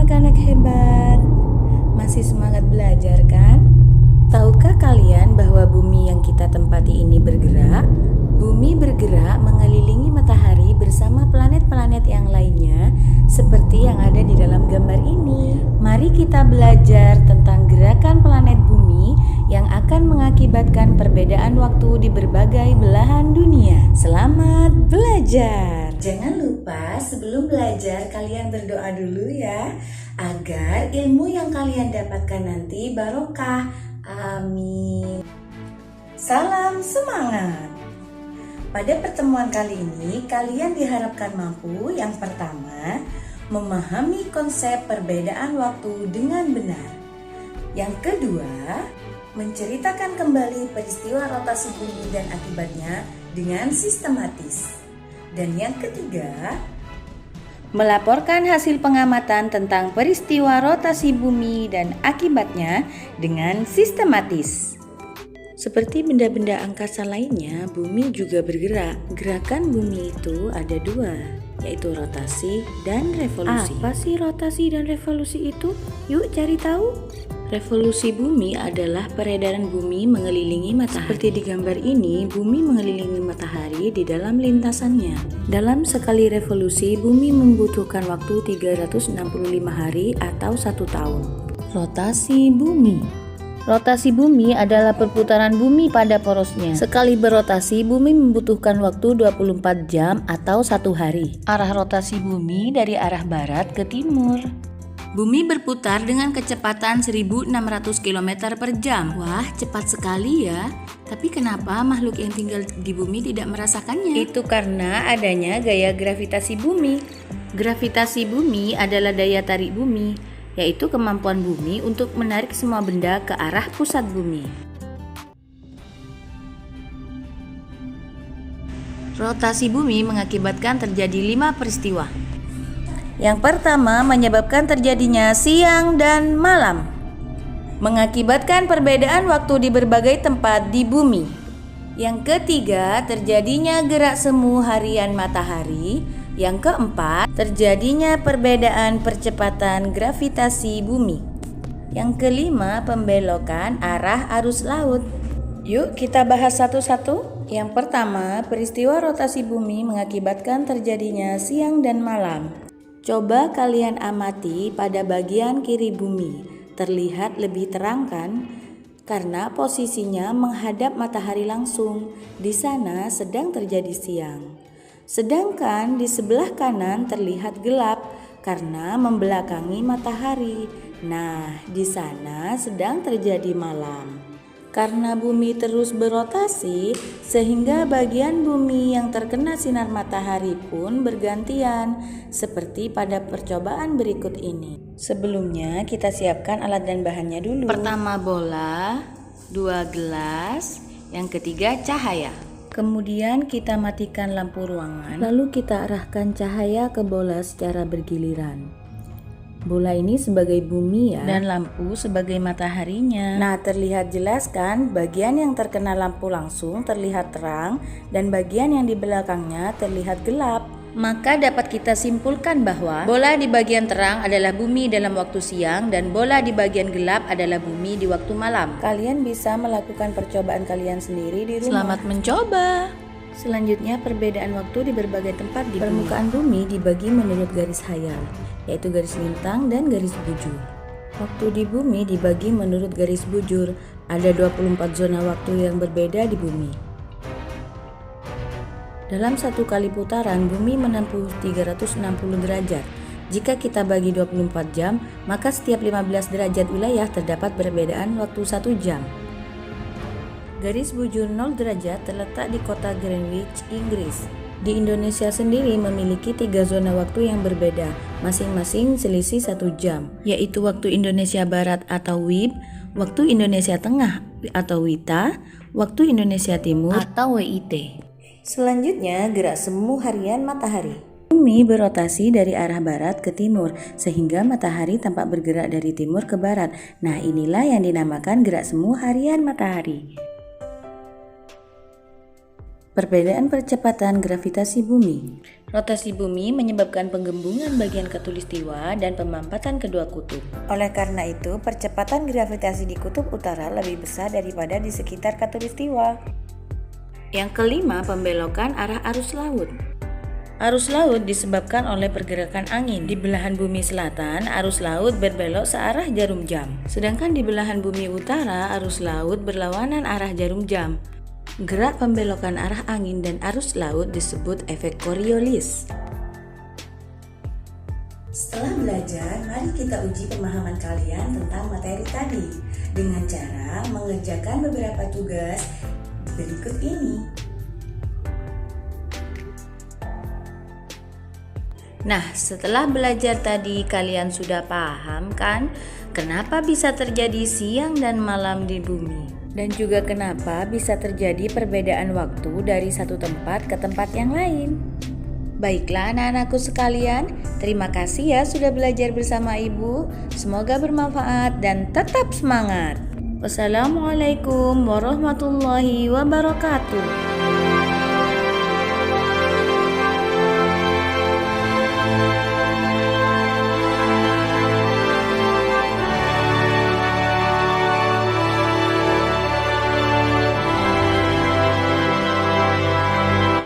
anak-anak hebat? Masih semangat belajar kan? Tahukah kalian bahwa bumi yang kita tempati ini bergerak? Bumi bergerak mengelilingi matahari bersama planet-planet yang lainnya seperti yang ada di dalam gambar ini. Mari kita belajar tentang gerakan planet bumi yang akan mengakibatkan perbedaan waktu di berbagai belahan dunia. Selamat belajar! Jangan lupa sebelum belajar kalian berdoa dulu ya, agar ilmu yang kalian dapatkan nanti barokah. Amin. Salam semangat! Pada pertemuan kali ini, kalian diharapkan mampu yang pertama, memahami konsep perbedaan waktu dengan benar. Yang kedua, menceritakan kembali peristiwa rotasi bumi dan akibatnya dengan sistematis. Dan yang ketiga, melaporkan hasil pengamatan tentang peristiwa rotasi bumi dan akibatnya dengan sistematis. Seperti benda-benda angkasa lainnya, bumi juga bergerak. Gerakan bumi itu ada dua, yaitu rotasi dan revolusi. Apa sih rotasi dan revolusi itu? Yuk cari tahu. Revolusi bumi adalah peredaran bumi mengelilingi matahari. Seperti di gambar ini, bumi mengelilingi matahari di dalam lintasannya. Dalam sekali revolusi, bumi membutuhkan waktu 365 hari atau 1 tahun. Rotasi bumi. Rotasi bumi adalah perputaran bumi pada porosnya. Sekali berotasi, bumi membutuhkan waktu 24 jam atau 1 hari. Arah rotasi bumi dari arah barat ke timur. Bumi berputar dengan kecepatan 1600 km per jam. Wah, cepat sekali ya. Tapi kenapa makhluk yang tinggal di bumi tidak merasakannya? Itu karena adanya gaya gravitasi bumi. Gravitasi bumi adalah daya tarik bumi, yaitu kemampuan bumi untuk menarik semua benda ke arah pusat bumi. Rotasi bumi mengakibatkan terjadi 5 peristiwa. Yang pertama, menyebabkan terjadinya siang dan malam, mengakibatkan perbedaan waktu di berbagai tempat di bumi. Yang ketiga, terjadinya gerak semu harian matahari. Yang keempat, terjadinya perbedaan percepatan gravitasi bumi. Yang kelima, pembelokan arah arus laut. Yuk kita bahas satu-satu. Yang pertama, peristiwa rotasi bumi mengakibatkan terjadinya siang dan malam. Coba kalian amati pada bagian kiri bumi, terlihat lebih terang kan? Karena posisinya menghadap matahari langsung. Di sana sedang terjadi siang. Sedangkan di sebelah kanan terlihat gelap karena membelakangi matahari. Nah, di sana sedang terjadi malam. Karena bumi terus berotasi, sehingga bagian bumi yang terkena sinar matahari pun bergantian, seperti pada percobaan berikut ini. Sebelumnya kita siapkan alat dan bahannya dulu. Pertama bola, 2 gelas, yang ketiga cahaya. Kemudian kita matikan lampu ruangan, lalu kita arahkan cahaya ke bola secara bergiliran. Bola ini sebagai bumi ya, dan lampu sebagai mataharinya. Nah, terlihat jelas kan? Bagian yang terkena lampu langsung terlihat terang dan bagian yang di belakangnya terlihat gelap. Maka dapat kita simpulkan bahwa bola di bagian terang adalah bumi dalam waktu siang dan bola di bagian gelap adalah bumi di waktu malam. Kalian bisa melakukan percobaan kalian sendiri di rumah. Selamat mencoba! Selanjutnya, perbedaan waktu di berbagai tempat di permukaan bumi dibagi menurut garis hayal, yaitu garis lintang dan garis bujur. Waktu di bumi dibagi menurut garis bujur. Ada 24 zona waktu yang berbeda di bumi. Dalam satu kali putaran, bumi menempuh 360 derajat. Jika kita bagi 24 jam, maka setiap 15 derajat wilayah terdapat perbedaan waktu 1 jam. Garis bujur 0 derajat terletak di kota Greenwich, Inggris. Di Indonesia sendiri memiliki 3 zona waktu yang berbeda, masing-masing selisih 1 jam, yaitu waktu Indonesia Barat atau WIB, waktu Indonesia Tengah atau WITA, waktu Indonesia Timur atau WIT. Selanjutnya, gerak semu harian matahari. Bumi berotasi dari arah barat ke timur, sehingga matahari tampak bergerak dari timur ke barat. Nah, inilah yang dinamakan gerak semu harian matahari. Perbedaan percepatan gravitasi bumi. Rotasi bumi menyebabkan penggembungan bagian khatulistiwa dan pemampatan kedua kutub. Oleh karena itu, percepatan gravitasi di kutub utara lebih besar daripada di sekitar khatulistiwa. Yang kelima, pembelokan arah arus laut. Arus laut disebabkan oleh pergerakan angin. Di belahan bumi selatan, arus laut berbelok searah jarum jam. Sedangkan di belahan bumi utara, arus laut berlawanan arah jarum jam. Gerak pembelokan arah angin dan arus laut disebut efek Coriolis. Setelah belajar, mari kita uji pemahaman kalian tentang materi tadi dengan cara mengerjakan beberapa tugas berikut ini. Nah, setelah belajar tadi kalian sudah paham kan kenapa bisa terjadi siang dan malam di bumi? Dan juga kenapa bisa terjadi perbedaan waktu dari satu tempat ke tempat yang lain. Baiklah anak-anakku sekalian, terima kasih ya sudah belajar bersama Ibu. Semoga bermanfaat dan tetap semangat. Wassalamualaikum warahmatullahi wabarakatuh.